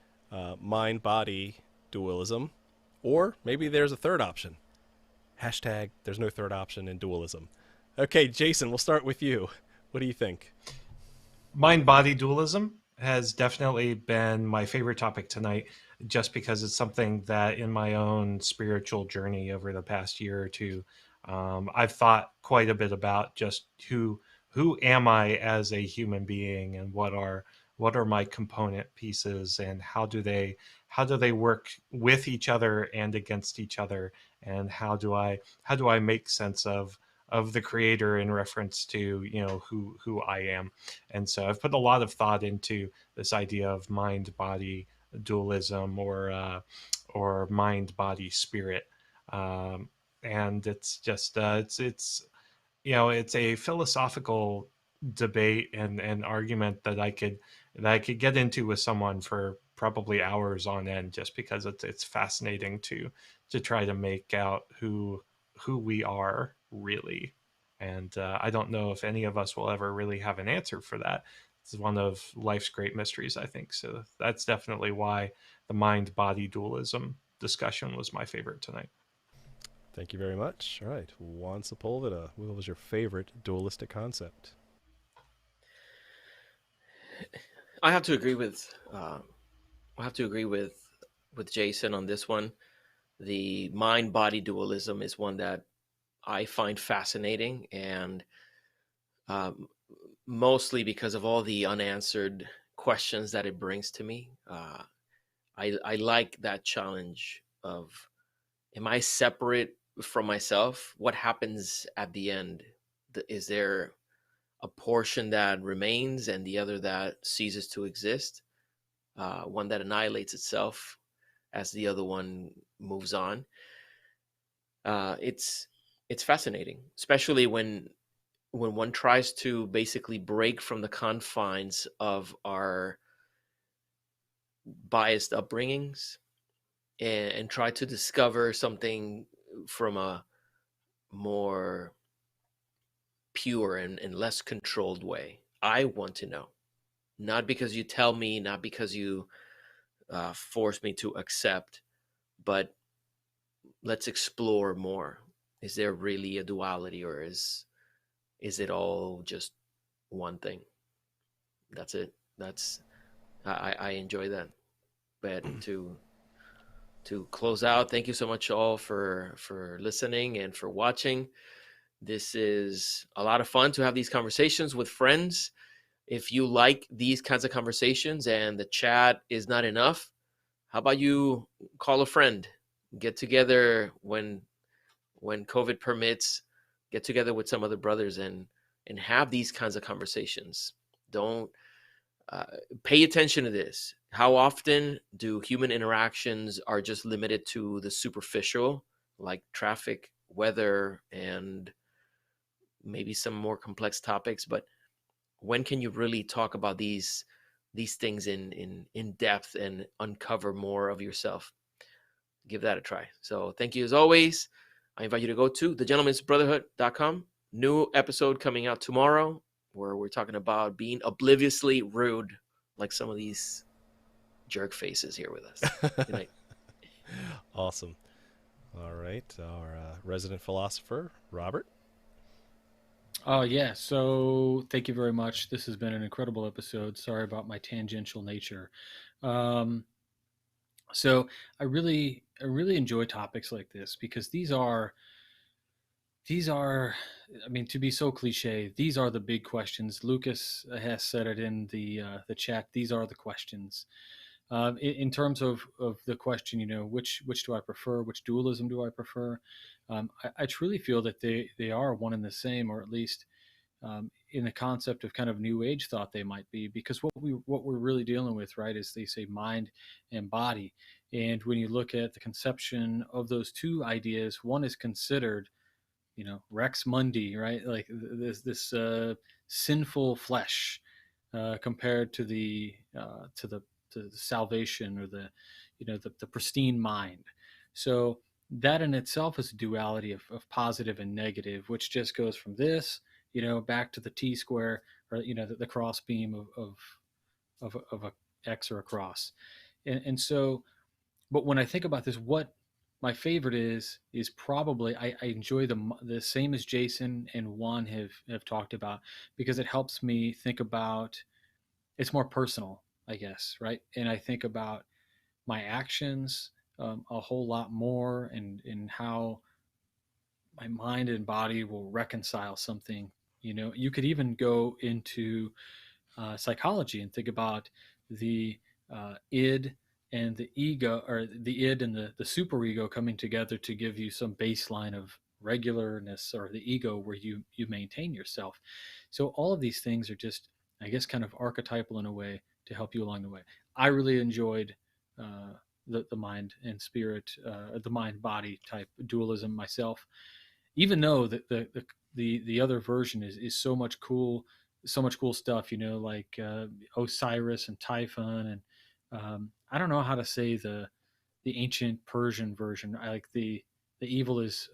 mind-body dualism, or maybe there's a third option. Hashtag there's no third option in dualism. Okay, Jason, we'll start with you. What do you think? Mind-body dualism has definitely been my favorite topic tonight, just because it's something that in my own spiritual journey over the past year or two, I've thought quite a bit about just who am I as a human being, and what are my component pieces, and how do they work with each other and against each other, and how do I make sense of the creator in reference to who I am. And so I've put a lot of thought into this idea of mind body dualism, or mind body spirit, and it's just it's a philosophical debate and argument that I could get into with someone for probably hours on end, just because it's fascinating to try to make out who we are really. And I don't know if any of us will ever really have an answer for that. It's one of life's great mysteries, I think. So that's definitely why the mind body dualism discussion was my favorite tonight. Thank you very much. All right, Juan Sepulveda, what was your favorite dualistic concept? I have to agree with Jason on this one. The mind-body dualism is one that I find fascinating, and mostly because of all the unanswered questions that it brings to me. I like that challenge of, am I separate from myself? What happens at the end? Is there a portion that remains and the other that ceases to exist? One that annihilates itself as the other one moves on. It's fascinating, especially when one tries to basically break from the confines of our biased upbringings and try to discover something from a more pure and less controlled way. I want to know, not because you tell me, not because you force me to accept, but let's explore more. Is there really a duality, or is it all just one thing? That's it. I enjoy that. But to close out, thank you so much all for listening and for watching. This is a lot of fun to have these conversations with friends. If you like these kinds of conversations and the chat is not enough, how about you call a friend, get together when COVID permits, get together with some other brothers and have these kinds of conversations. Don't pay attention to this. How often do human interactions are just limited to the superficial like traffic, weather, and maybe some more complex topics. But when can you really talk about these things in depth and uncover more of yourself? Give that a try. So thank you as always. I invite you to go to thegentleman'sbrotherhood.com. New episode coming out tomorrow where we're talking about being obliviously rude, like some of these jerk faces here with us. Good night. Awesome. All right, our resident philosopher, Robert. Oh, yeah. So thank you very much. This has been an incredible episode. Sorry about my tangential nature. Um, so I really enjoy topics like this because these are, I mean, to be so cliche, these are the big questions. Lucas has said it in the chat. These are the questions. In terms of the question, which do I prefer? Which dualism do I prefer? I truly feel that they are one and the same, or at least in the concept of kind of new age thought they might be, because what we're really dealing with, right, is they say mind and body, and when you look at the conception of those two ideas, one is considered, Rex Mundi, right, like this sinful flesh compared to the salvation, or the pristine mind. So that in itself is a duality of positive and negative, which just goes from this, back to the T square, or the cross beam of a X or a cross. And so, but when I think about this, what my favorite is probably, I enjoy the same as Jason and Juan have talked about, because it helps me think about, it's more personal, I guess, right? And I think about my actions a whole lot more, and how my mind and body will reconcile something. You could even go into psychology and think about the id and the ego, or the id and the superego coming together to give you some baseline of regularness, or the ego where you maintain yourself. So all of these things are just, I guess, kind of archetypal in a way to help you along the way. I really enjoyed the mind and spirit, the mind body type dualism myself, even though the other version is so much cool stuff, like Osiris and Typhon, and I don't know how to say the ancient Persian version. I like the evil is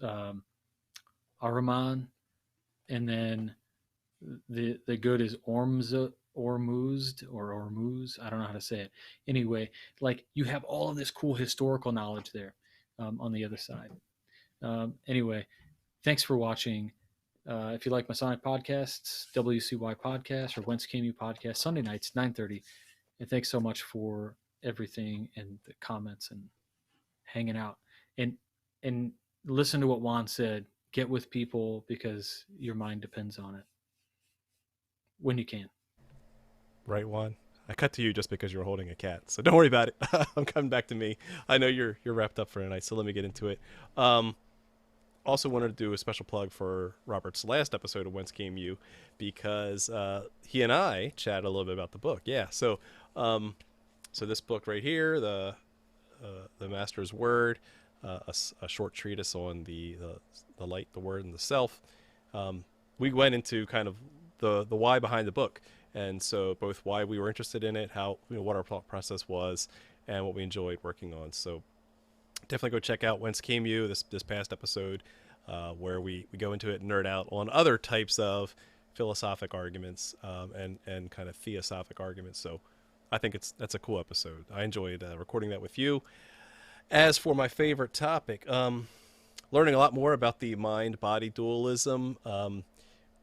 Ahriman, and then the good is Ormuzd or Ormuz. I don't know how to say it. Anyway, like, you have all of this cool historical knowledge there on the other side. Anyway, thanks for watching. If you like Masonic podcasts, WCY podcast or Whence Came You podcast, Sunday nights, 9:30. And thanks so much for everything and the comments and hanging out. And listen to what Juan said. Get with people because your mind depends on it when you can. Right, Juan? I cut to you just because you're holding a cat, so don't worry about it. I'm coming back to me. I know you're wrapped up for tonight, so let me get into it. Also wanted to do a special plug for Robert's last episode of Whence Came You, because he and I chatted a little bit about the book. Yeah, so this book right here, the Master's Word, a short treatise on the light, the Word, and the Self. We went into kind of the why behind the book, and so both why we were interested in it, how, what our thought process was, and what we enjoyed working on. So definitely go check out Whence Came You, this past episode, where we go into it and nerd out on other types of philosophic arguments, and kind of theosophic arguments. So I think that's a cool episode. I enjoyed recording that with you. As for my favorite topic, learning a lot more about the mind-body dualism.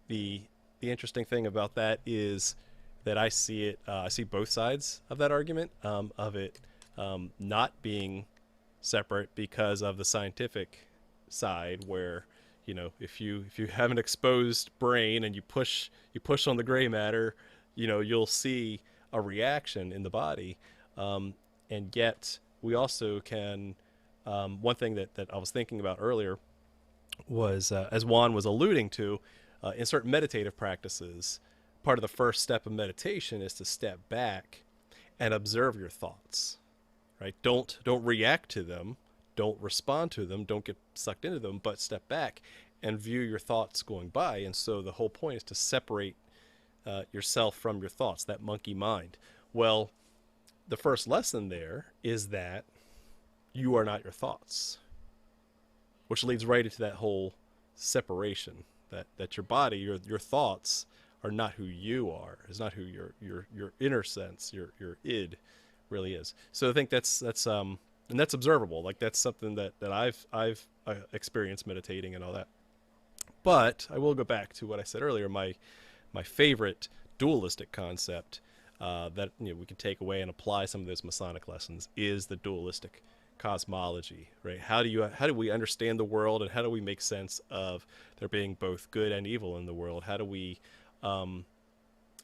The interesting thing about that is that I see both sides of that argument, of it not being separate because of the scientific side, where if you have an exposed brain and you push on the gray matter, you'll see a reaction in the body, and yet we also can, one thing that I was thinking about earlier was, as Juan was alluding to, in certain meditative practices, part of the first step of meditation is to step back and observe your thoughts, right? Don't react to them. don't respond to them, don't get sucked into them, but step back and view your thoughts going by. And so the whole point is to separate yourself from your thoughts, that monkey mind. Well, the first lesson there is that you are not your thoughts, which leads right into that whole separation, that your body, your thoughts are not who you are, is not who your inner sense, your id really is. So I think that's and that's observable. Like that's something that I've experienced meditating and all that. But I will go back to what I said earlier. My favorite dualistic concept that we can take away and apply some of those Masonic lessons is the dualistic cosmology, right? How do we understand the world, and how do we make sense of there being both good and evil in the world? How do we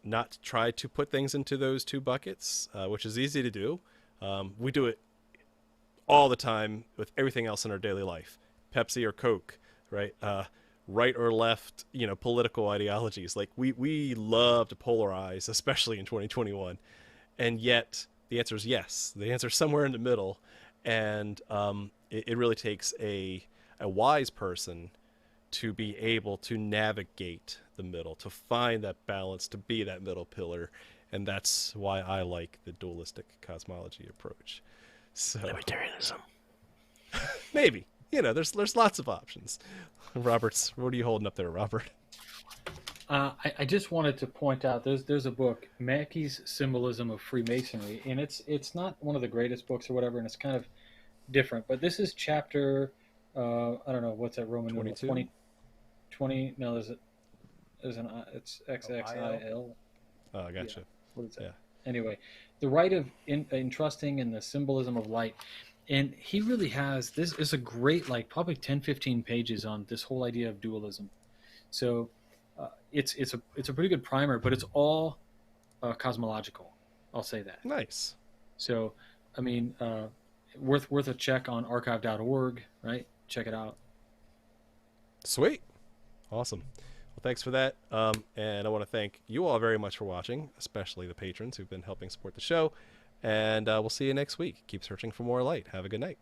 not try to put things into those two buckets, which is easy to do. We do it all the time with everything else in our daily life. Pepsi or Coke, right? Right or left, political ideologies. Like we love to polarize, especially in 2021. And yet the answer is yes. The answer is somewhere in the middle. And it really takes a wise person to be able to navigate the middle, to find that balance, to be that middle pillar. And that's why I like the dualistic cosmology approach. So Libertarianism. Maybe. There's lots of options. Robert's, what are you holding up there, Robert? I just wanted to point out there's a book, Mackey's Symbolism of Freemasonry, and it's not one of the greatest books or whatever, and it's kind of different. But this is chapter, I don't know, what's that Roman numeral? 20. No, it's XXIL. Oh, gotcha. Yeah. What is that? Yeah. Anyway, the rite of entrusting and the symbolism of light. And he really has, this is a great, probably 10, 15 pages on this whole idea of dualism. So it's a pretty good primer, but it's all cosmological. I'll say that. Nice. So, I mean, worth a check on archive.org, right? Check it out. Sweet. Awesome. Well, thanks for that. And I want to thank you all very much for watching, especially the patrons who've been helping support the show. And we'll see you next week. Keep searching for more light. Have a good night.